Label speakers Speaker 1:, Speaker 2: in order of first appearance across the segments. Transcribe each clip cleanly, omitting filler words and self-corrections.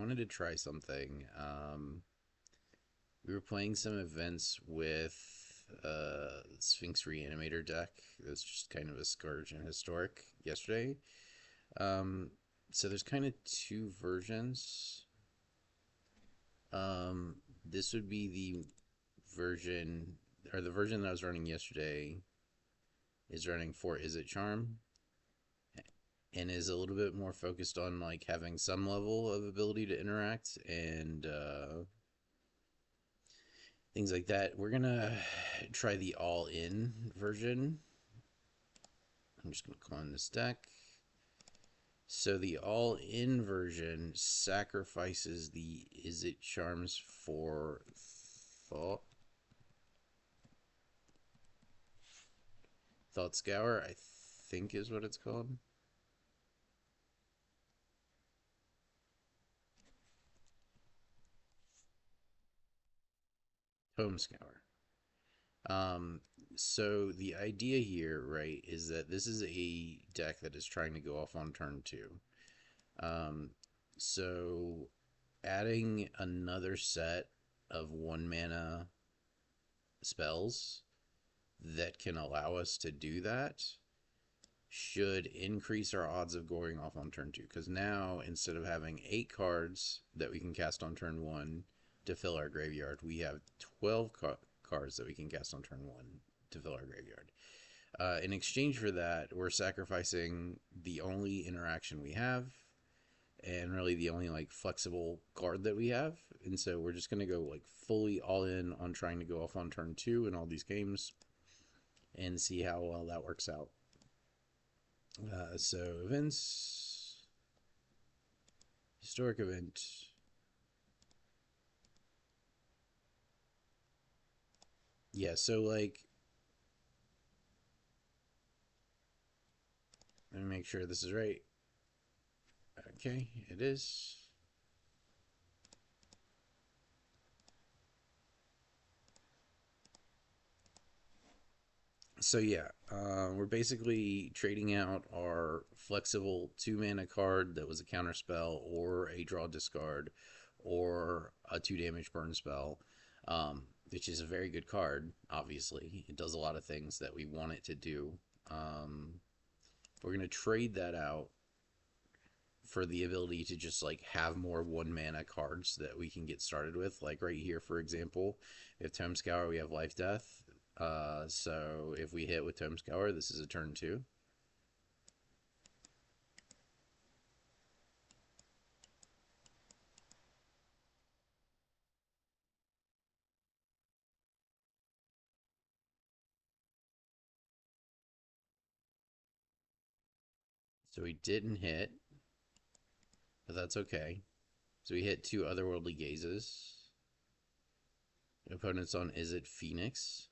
Speaker 1: wanted to try something. We were playing some events with Sphinx Reanimator deck. It was just kind of a Scourge and Historic yesterday. Um, so there's kind of two versions. Um, this would be the version, or the version that I was running yesterday is running for Is It Charm, and is a little bit more focused on like having some level of ability to interact and things like that. We're gonna try the all-in version. I'm just gonna clone this deck. So the all-in version sacrifices the Is It Charms for Thought Scour, I think is what it's called. Tome Scour. Um, so the idea here, right, is that this is a deck that is trying to go off on turn two. Um, so adding another set of one mana spells that can allow us to do that should increase our odds of going off on turn two. Because now, instead of having 8 cards that we can cast on turn one to fill our graveyard, we have 12 cards that we can cast on turn one to fill our graveyard. In exchange for that, we're sacrificing the only interaction we have and really the only like flexible card that we have. And so we're just going to go like fully all in on trying to go off on turn two in all these games and see how well that works out. So events, historic event. Yeah, so like, let me make sure this is right. Okay, it is. So yeah, we're basically trading out our flexible 2 mana card that was a counter spell or a draw discard or a 2 damage burn spell, which is a very good card. Obviously, it does a lot of things that we want it to do. Um, we're gonna trade that out for the ability to just like have more 1 mana cards that we can get started with. Like right here, for example, we have Tome Scour, we have Life Death. So if we hit with Tome Scour, this is a turn two. So we didn't hit, but that's okay. So we hit 2 Otherworldly Gazes. Opponent's on Is It Phoenix.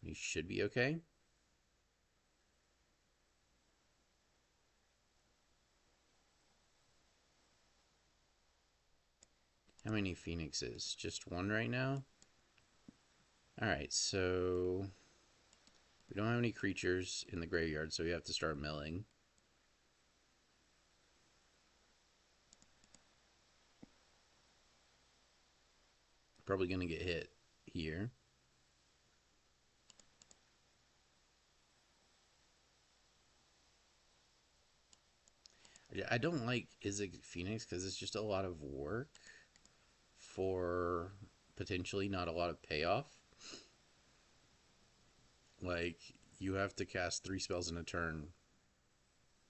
Speaker 1: We should be okay. How many Phoenixes? Just one right now? Alright, so we don't have any creatures in the graveyard, so we have to start milling. Probably going to get hit here. I don't like Is It Phoenix because it's just a lot of work for potentially not a lot of payoff. Like, you have to cast 3 spells in a turn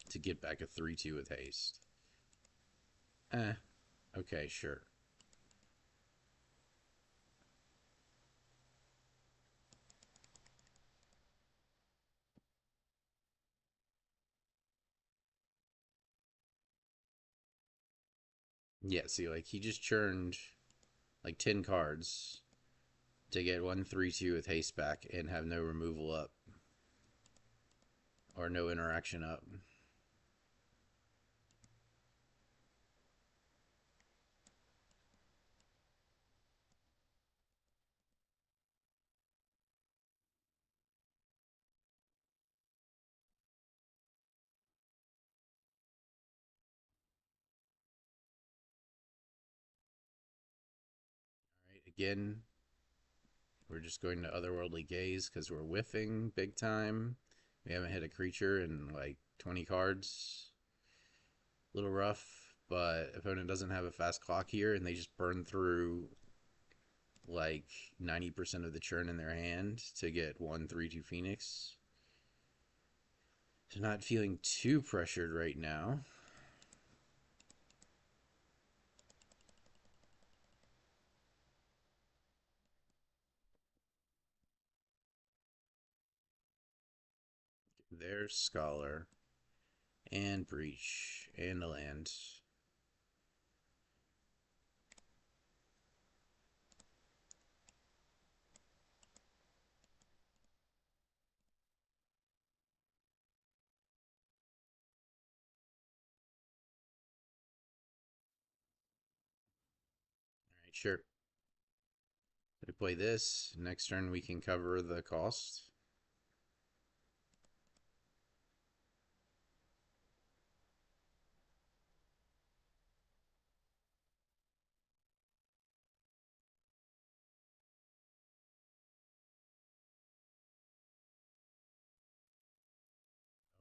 Speaker 1: to get back a 3/2 with haste. Eh, okay, sure. Yeah, see, like, he just churned like 10 cards to get 1/3/2 with haste back and have no removal up or no interaction up. Again, we're just going to Otherworldly Gaze because we're whiffing big time. We haven't hit a creature in like 20 cards. A little rough, but opponent doesn't have a fast clock here, and they just burn through like 90% of the churn in their hand to get 1/3/2 Phoenix. So not feeling too pressured right now. There's Scholar and Breach and a land. All right, sure. We play this. Next turn we can cover the cost.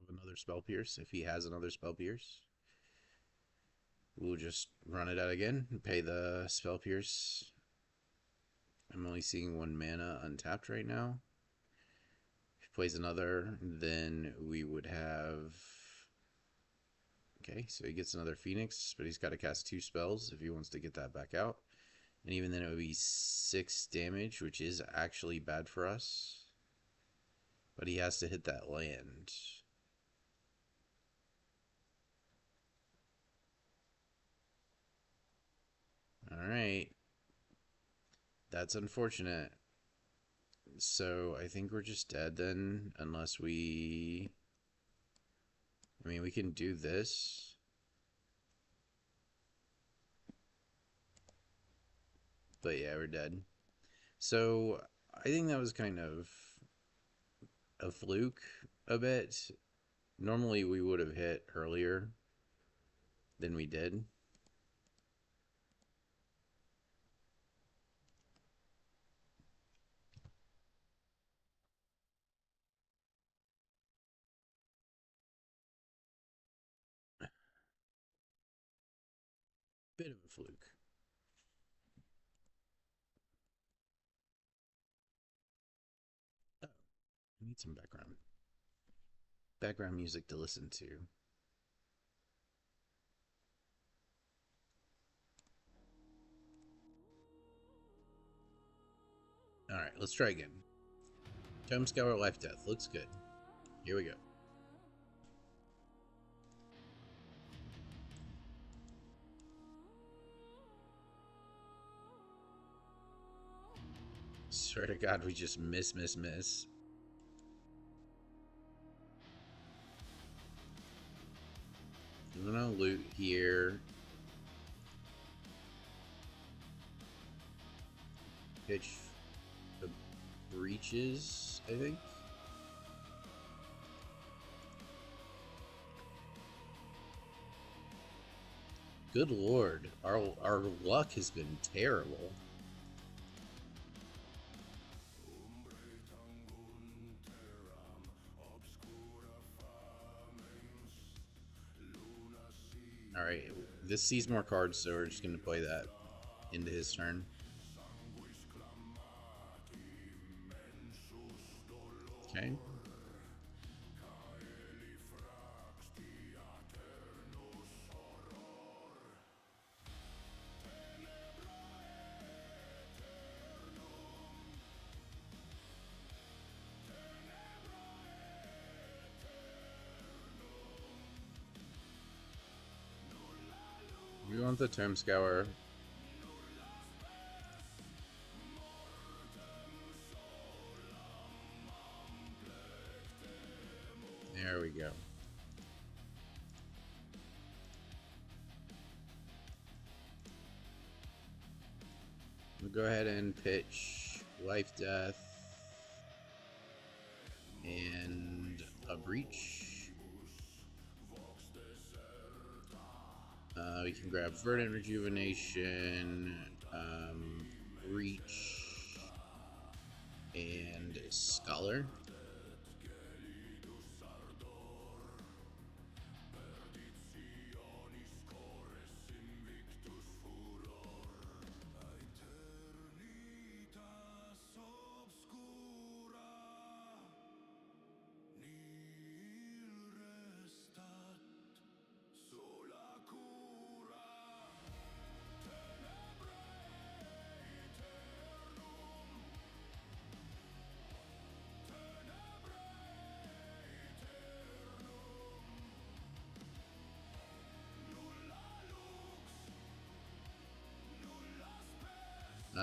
Speaker 1: Of another Spell Pierce if he has another Spell Pierce. We'll just run it out again and pay the Spell Pierce. I'm only seeing 1 mana untapped right now. If he plays another, then we would have... Okay, so he gets another Phoenix, but he's got to cast 2 spells if he wants to get that back out. And even then it would be 6 damage, which is actually bad for us. But he has to hit that land. Alright. That's unfortunate. So I think we're just dead then, unless we... I mean, we can do this. But yeah, we're dead. So I think that was kind of a fluke a bit. Normally we would have hit earlier than we did. Bit of a fluke. Oh, I need some background music to listen to. Alright, let's try again. Tome Scour Life Death. Looks good. Here we go. Swear to God, we just miss. I'm gonna loot here. Pitch the breaches, I think. Good lord, our luck has been terrible. Alright, this sees more cards, so we're just gonna play that into his turn. Okay. We want the Tome Scour. There we go. We'll go ahead and pitch Life Death and a Breach. We can grab Verdant Rejuvenation, Breach, and Scholar.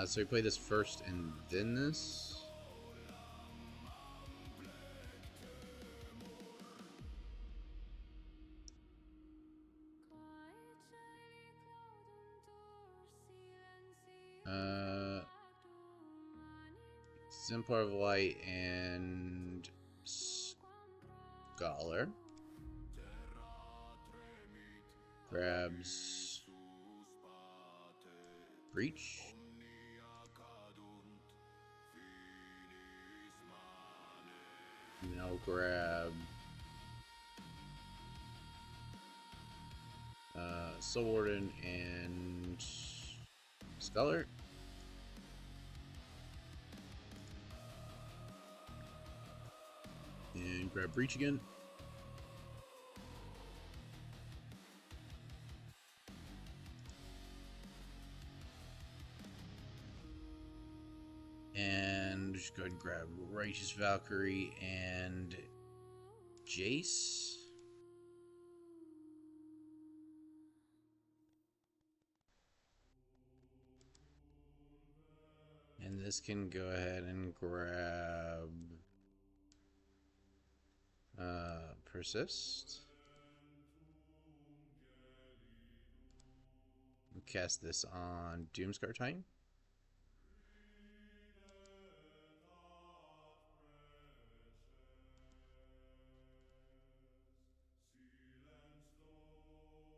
Speaker 1: So we play this first and then this. Exemplar of Light and Scholar. Grabs Breach. Now grab Soul Warden and Scholar. And grab Breach again. And just go ahead and grab Righteous Valkyrie and Jace. And this can go ahead and grab Persist. Cast this on Doomscar Titan.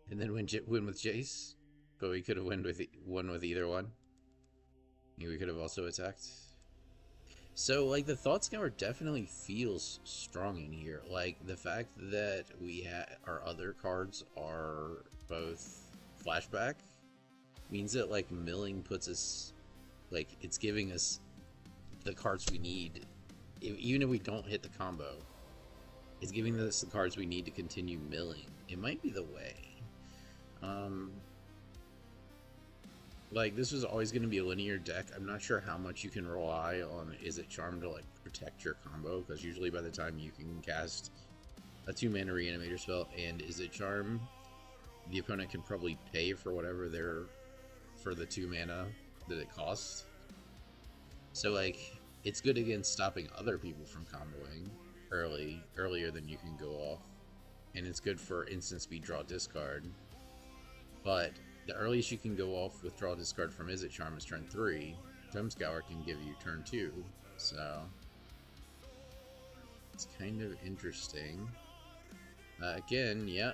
Speaker 1: And then win with Jace. But we could have won with either one. We could have also attacked. So, like, the Thought Scour definitely feels strong in here. Like, the fact that our other cards are both flashback means that, like, milling puts us, like, it's giving us the cards we need. Even if we don't hit the combo, it's giving us the cards we need to continue milling. It might be the way. Like, this was always going to be a linear deck. I'm not sure how much you can rely on Izzet Charm to, like, protect your combo, because usually by the time you can cast a 2-mana Reanimator spell and Izzet Charm, the opponent can probably pay for whatever for the 2 mana that it costs. So, like, it's good against stopping other people from comboing earlier than you can go off. And it's good for instant speed draw discard. But the earliest you can go off with draw discard from Izzet Charm is turn 3. Doomscour can give you turn 2. So it's kind of interesting. Again, yeah,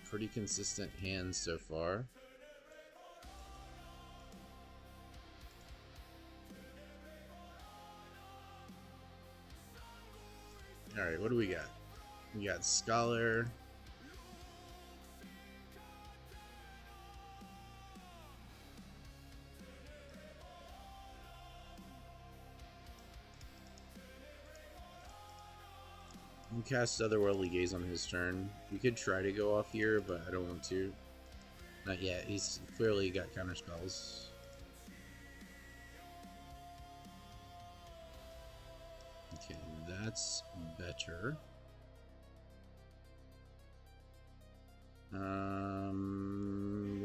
Speaker 1: pretty consistent hands so far. Alright, what do we got? We got Scholar. We cast Otherworldly Gaze on his turn. We could try to go off here, but I don't want to. Not yet. He's clearly got counter spells. Okay, that's better. We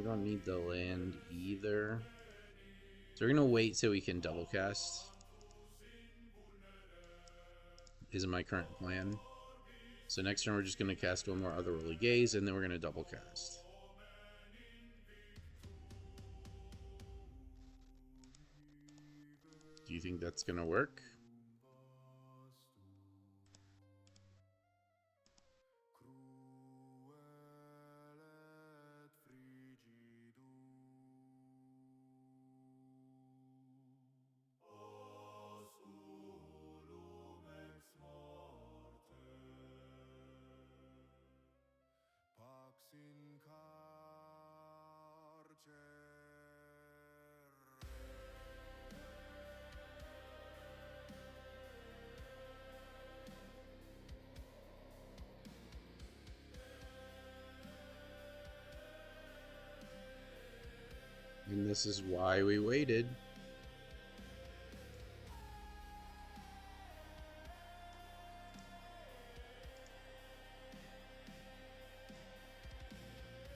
Speaker 1: don't need the land either. So we're gonna wait till we can double cast. Is my current plan. So next turn we're just gonna cast one more Otherworldly Gaze, and then we're gonna double cast. Do you think that's gonna work? And this is why we waited.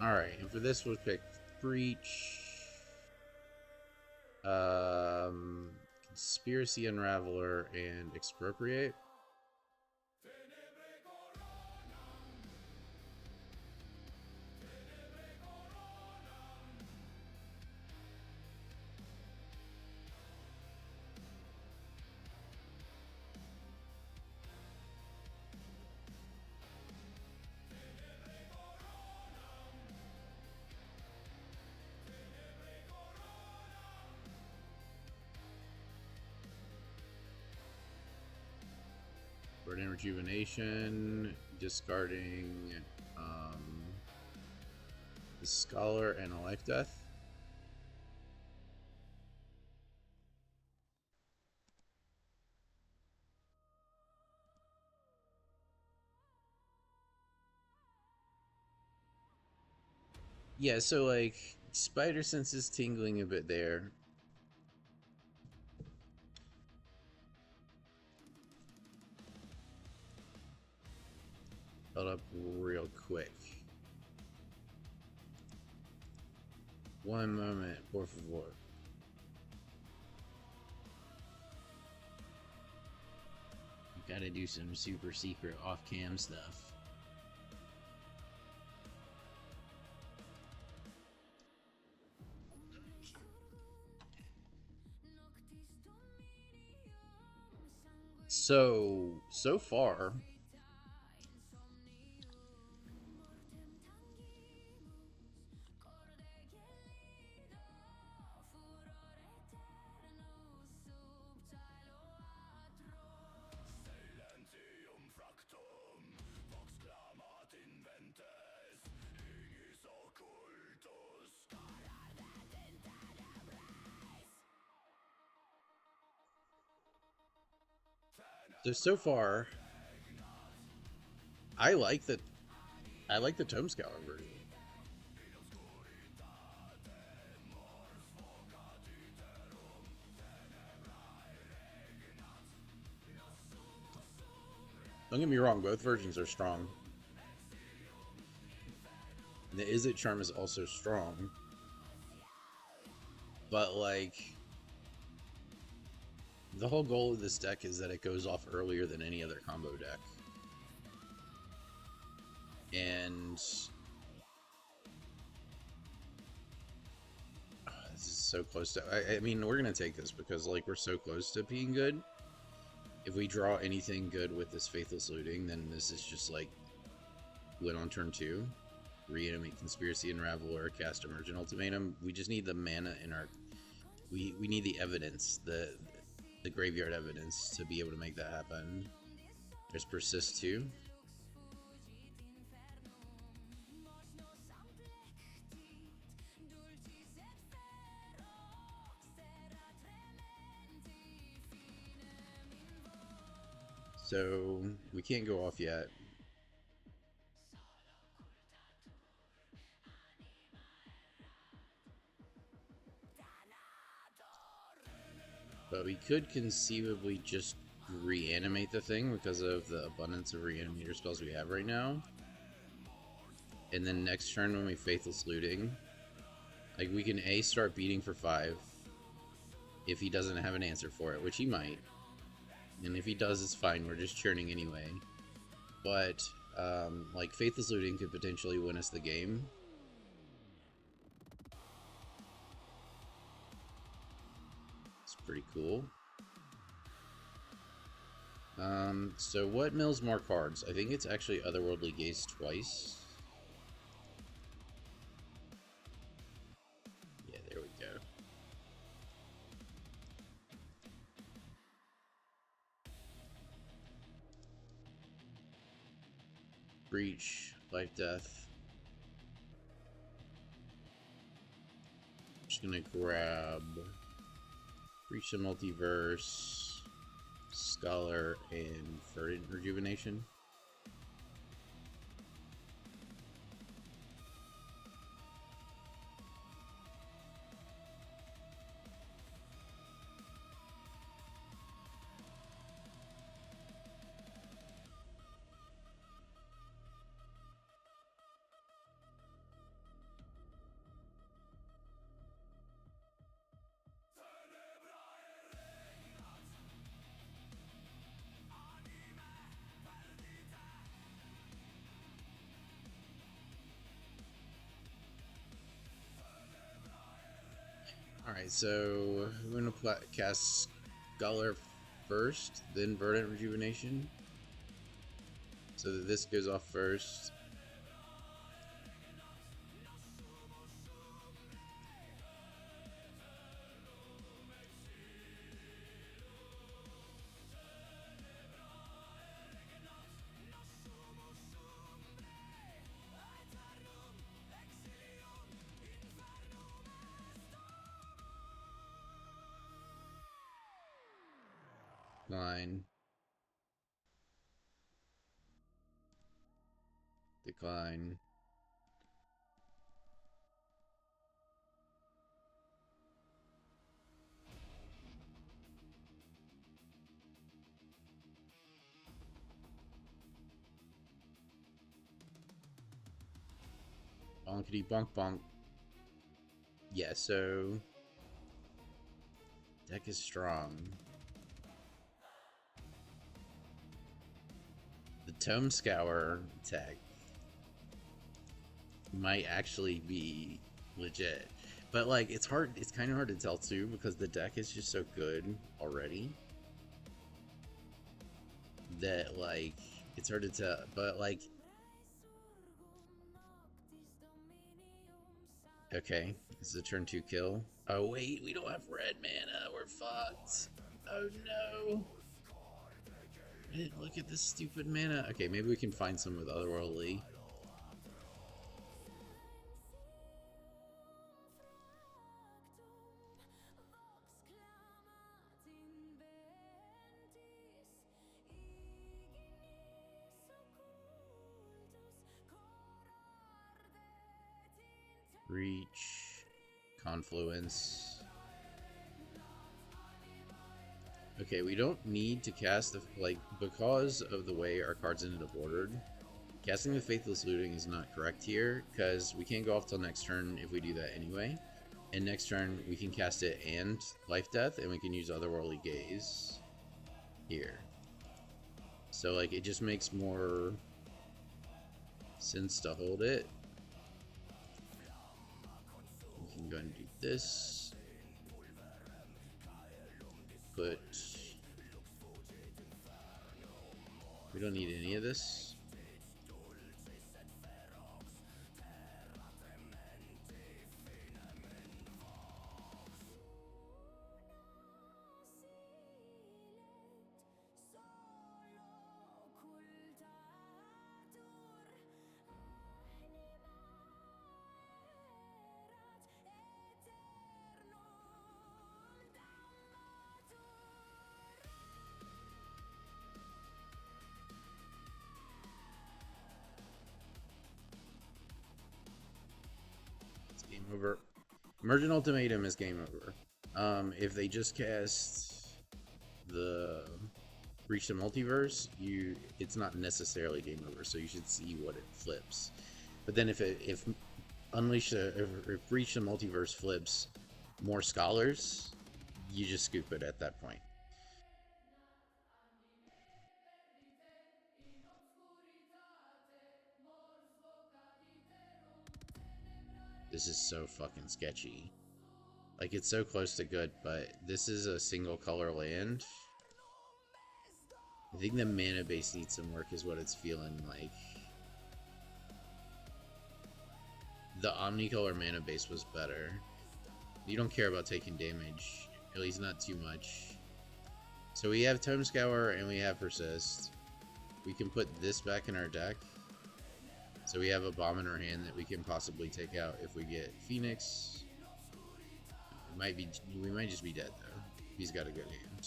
Speaker 1: Alright, and for this we'll pick Breach. Conspiracy Unraveler and Expropriate. Burden Rejuvenation, discarding the Scholar and a Life Death. Yeah, so like Spider Sense is tingling a bit there. Hold up real quick. One moment, por favor. Gotta do some super secret off-cam stuff. So far, so far, I like the Tome Scour version. Don't get me wrong, both versions are strong. And the Izzet Charm is also strong. But like, the whole goal of this deck is that it goes off earlier than any other combo deck. And this is so close to... I mean, we're going to take this because like we're so close to being good. If we draw anything good with this Faithless Looting, then this is just like win on turn 2. Reanimate Conspiracy Unraveler, cast Emergent Ultimatum. We just need the mana in our... We need the evidence, the graveyard evidence to be able to make that happen. There's Persist too. So we can't go off yet. But we could conceivably just reanimate the thing because of the abundance of Reanimator spells we have right now. And then next turn when we Faithless Looting, like we can A, start beating for 5 if he doesn't have an answer for it, which he might. And if he does, it's fine, we're just churning anyway. But like Faithless Looting could potentially win us the game. Pretty cool. So what mills more cards? I think it's actually Otherworldly Gaze twice. Yeah, there we go. Breach, Life Death. Just gonna grab Breach the Multiverse, Scholar, and Verdant Rejuvenation. Alright, so we're going to cast Scholar first, then Verdant Rejuvenation. So that this goes off first. Decline. Decline. Bonkity bonk bonk. Yeah, so deck is strong. The Tome Scour tech might actually be legit. But like it's kind of hard to tell too because the deck is just so good already that like it's hard to tell. But like okay, this is a turn 2 kill. Oh wait, we don't have red mana. We're fucked. Oh no. I didn't look at this stupid mana. Okay, maybe we can find some with Otherworldly. Reach. Confluence. Okay, we don't need to cast the, like, because of the way our cards ended up ordered, casting the Faithless Looting is not correct here, because we can't go off till next turn if we do that anyway. And next turn, we can cast it and Life Death, and we can use Otherworldly Gaze here. So, like, it just makes more sense to hold it. We can go and do this. But we don't need any of this. Game over. Emergent Ultimatum is game over. If they just cast the Reach the Multiverse, it's not necessarily game over, so you should see what it flips. But then if Reach the Multiverse flips more Scholars, you just scoop it at that point. This is so fucking sketchy. Like, it's so close to good, but this is a single color land. I think the mana base needs some work is what it's feeling like. The omnicolor mana base was better. You don't care about taking damage, at least not too much. So we have Tome Scour and we have Persist. We can put this back in our deck. So we have a bomb in our hand that we can possibly take out if we get Phoenix. We might just be dead though. He's got a good hand.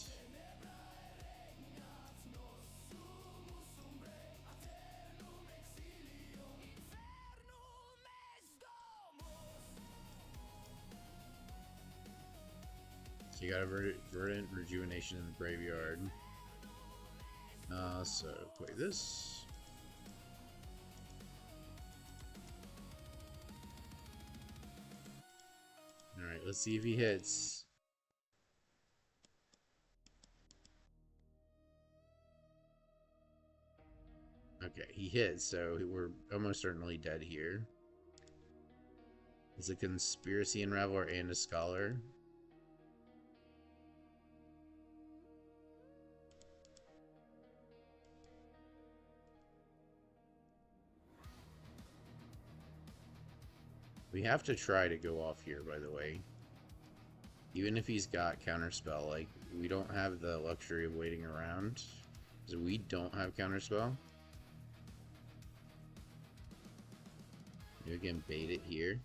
Speaker 1: So you got a Verdant Rejuvenation in the graveyard. So play this. Alright, let's see if he hits. Okay, he hits, so we're almost certainly dead here. It's a Conspiracy Unraveler and a Scholar. We have to try to go off here, by the way. Even if he's got counterspell, like, we don't have the luxury of waiting around. So we don't have counterspell. Maybe we can bait it here.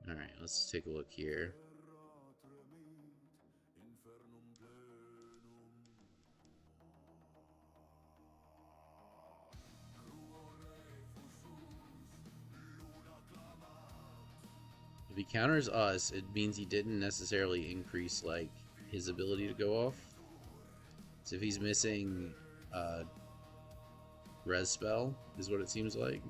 Speaker 1: Alright, let's take a look here. If he counters us, it means he didn't necessarily increase, like, his ability to go off. So if he's missing res spell, is what it seems like.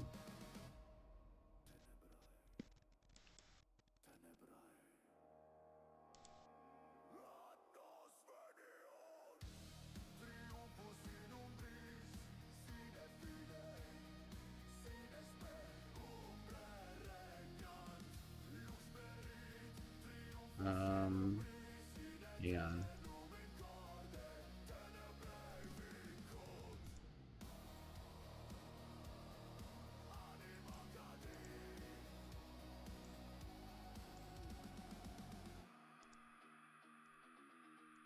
Speaker 1: Hang on.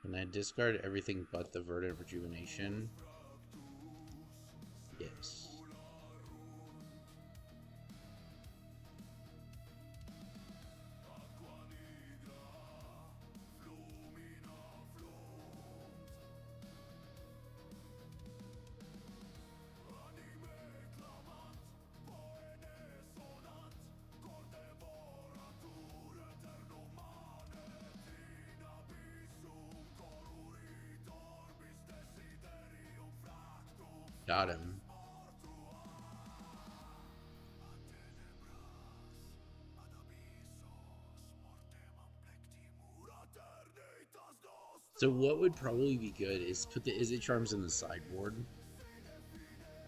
Speaker 1: Can I discard everything but the Verdant Rejuvenation? Yes. Got him. So what would probably be good is put the Izzet Charms in the sideboard.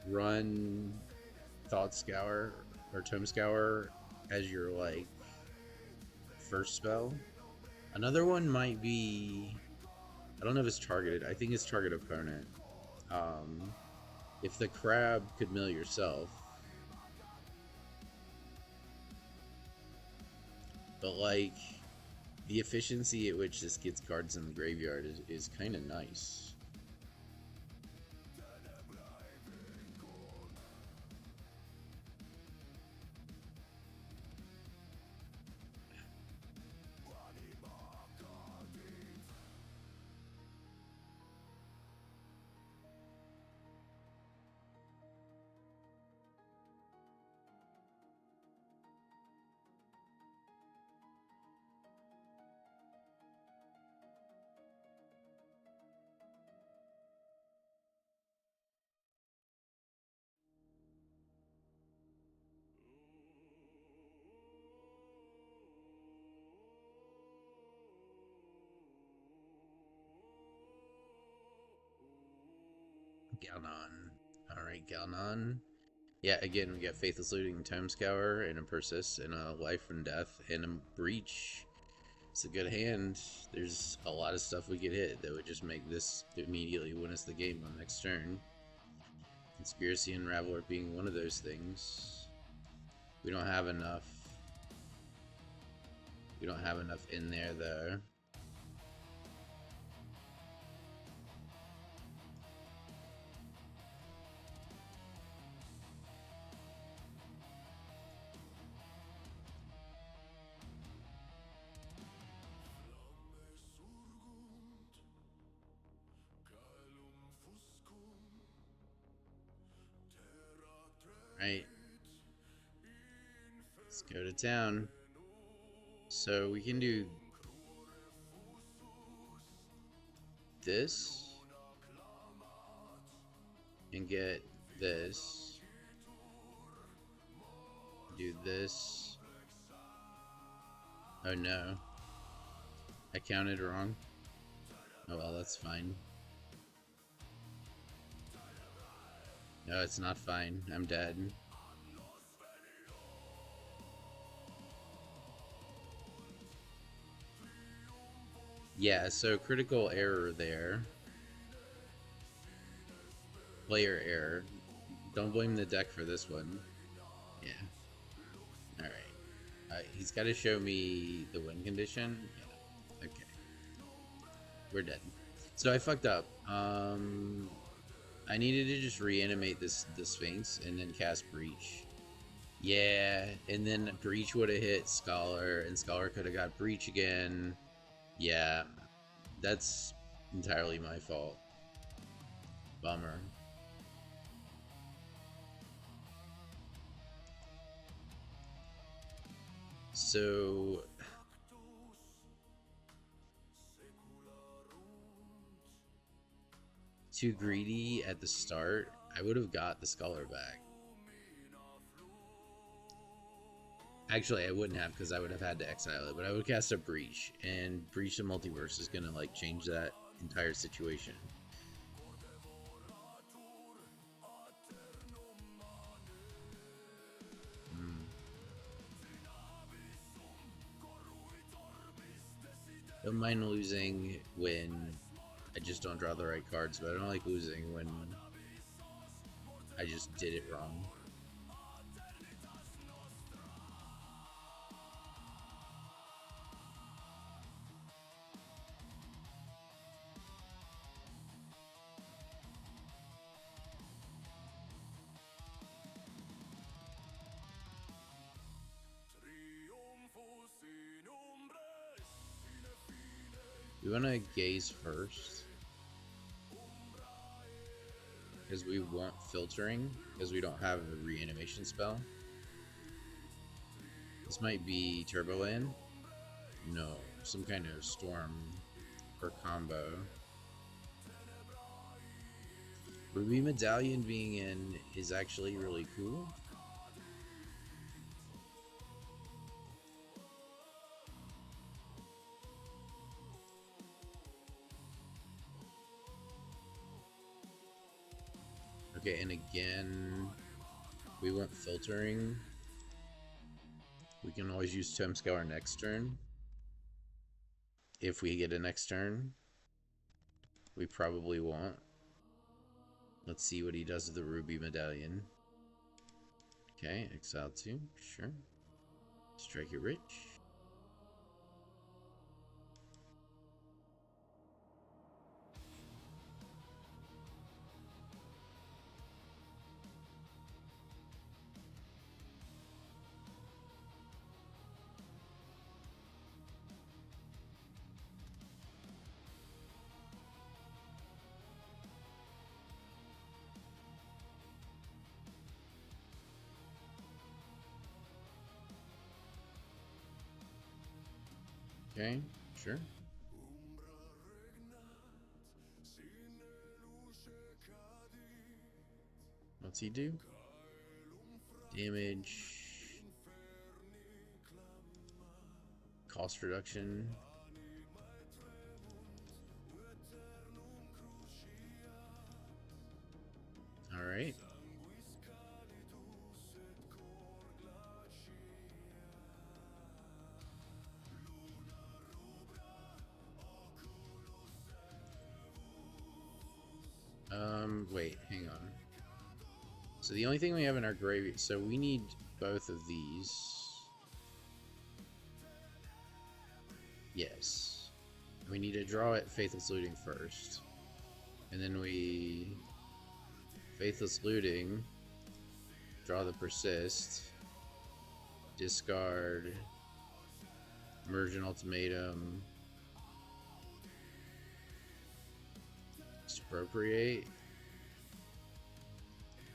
Speaker 1: Run Thought Scour or Tome Scour as your, like, first spell. Another one might be... I don't know if it's targeted. I think it's target opponent. If the crab could mill yourself. But, like, the efficiency at which this gets cards in the graveyard is kind of nice. Galnon. Alright, Galnon. Yeah, again, we got Faithless Looting, Tome Scour, and a Persist, and a Life and Death, and a Breach. It's a good hand. There's a lot of stuff we could hit that would just make this immediately win us the game on next turn. Conspiracy and Raveler being one of those things. We don't have enough. We don't have enough in there, though. Right. Let's go to town. So we can do this and get this. Do this. Oh no. I counted wrong. Oh well, that's fine. No, it's not fine. I'm dead. Yeah, so critical error there. Player error. Don't blame the deck for this one. Yeah. All right. He's got to show me the win condition. Yeah. Okay. We're dead. So I fucked up. I needed to just reanimate the Sphinx and then cast Breach. Yeah, and then Breach would have hit Scholar, and Scholar could have got Breach again. Yeah, that's entirely my fault. Bummer. So, too greedy at the start. I would have got the Scholar back. Actually, I wouldn't have because I would have had to exile it, but I would cast a Breach, and Breach the Multiverse is gonna like change that entire situation. Mm. Don't mind losing when I just don't draw the right cards, but I don't like losing when I just did it wrong. We want to gaze first because we want filtering because we don't have a reanimation spell. This might be Turboland. No, some kind of storm or combo. Ruby Medallion being in is actually really cool. Okay, and again, we want filtering. We can always use Temp Scour next turn. If we get a next turn, we probably won't. Let's see what he does with the Ruby Medallion. Okay, exile 2, sure. Strike it rich. Okay, sure. What's he do? Damage. Cost reduction. Alright. Wait, hang on. So the only thing we have in our graveyard, so we need both of these. Yes. We need to draw it Faithless Looting first. And then we Faithless Looting, draw the Persist, discard, Immersion Ultimatum, Expropriate,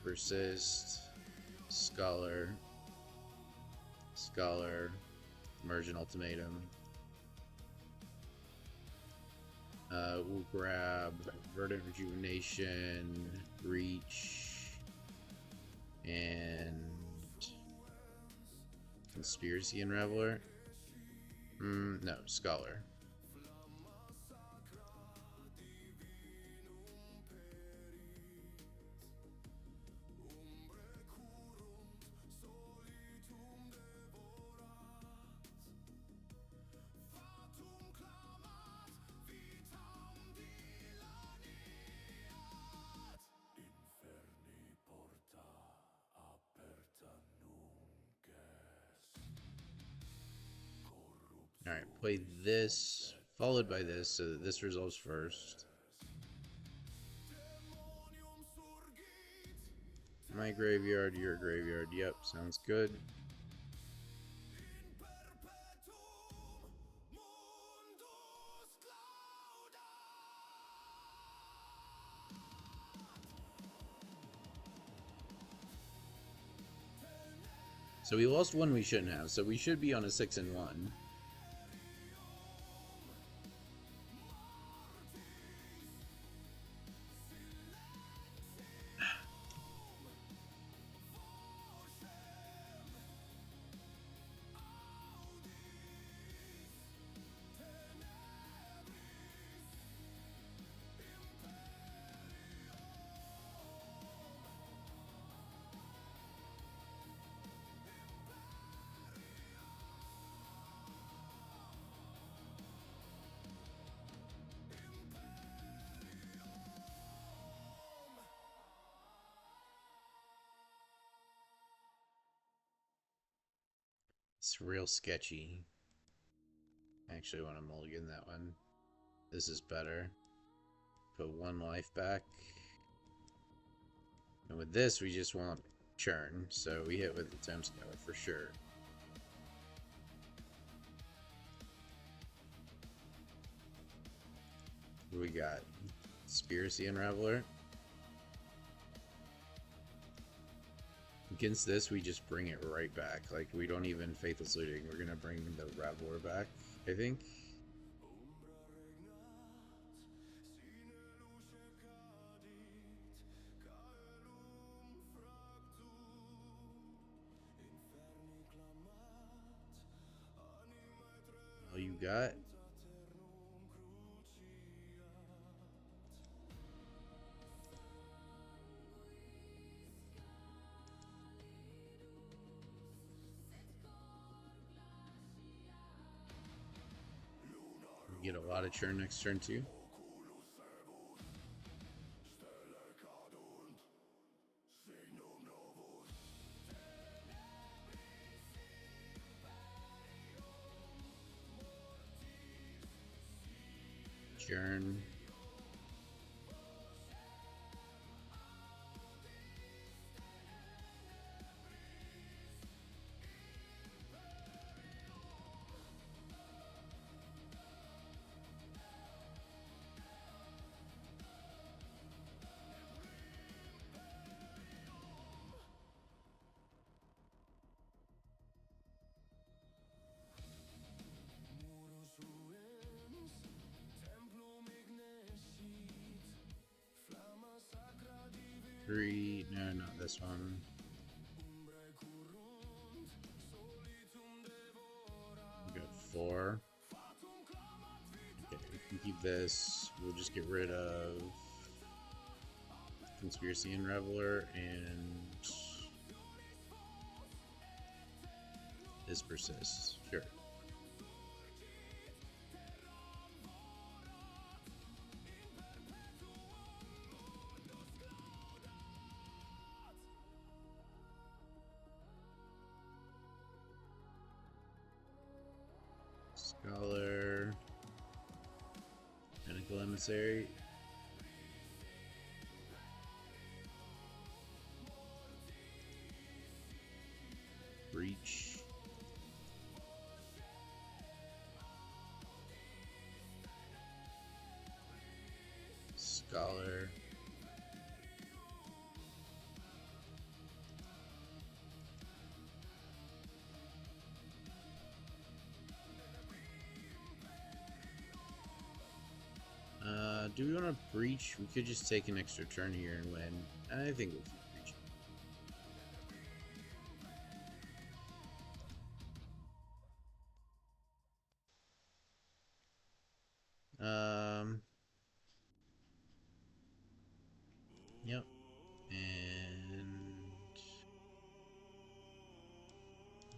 Speaker 1: Persist, Scholar, Immersion Ultimatum. We'll grab Verdant Rejuvenation, Reach, and Conspiracy Unraveler. No, Scholar. Alright, play this, followed by this, so that this resolves first. My graveyard, your graveyard. Yep, sounds good. So we lost one we shouldn't have, so we should be on a 6-1. It's real sketchy. I actually want to mulligan that one. This is better. Put one life back. And with this, we just want churn, so we hit with the Time Scaler for sure. What we got? Conspiracy Unraveler. Against this, we just bring it right back. Like, we don't even Faithless Looting. We're gonna bring the Raveler back, I think. All you got? We get a lot of churn next turn too. Churn. Three, no, not this one. We got 4. Okay, we can keep this. We'll just get rid of Conspiracy Unraveler and this persists. Sure. Scholar, Pinnacle Emissary. Breach. Scholar. Do we want to breach? We could just take an extra turn here and win. I think we'll keep breaching. Yep. And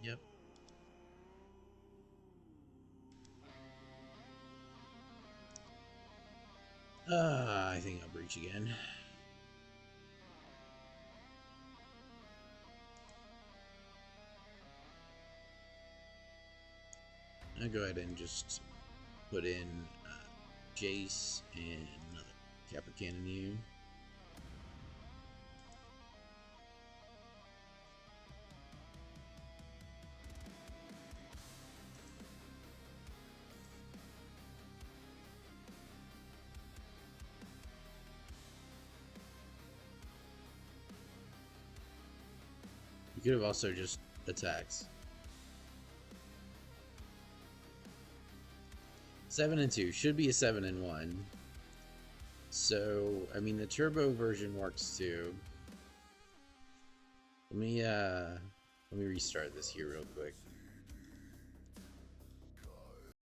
Speaker 1: yep. I think I'll breach again. I'll go ahead and just put in Jace and another Kappa Cannon U. You could have also just attacked. 7 and 2 should be a 7 and 1. So, I mean, the turbo version works too. Let me restart this here real quick.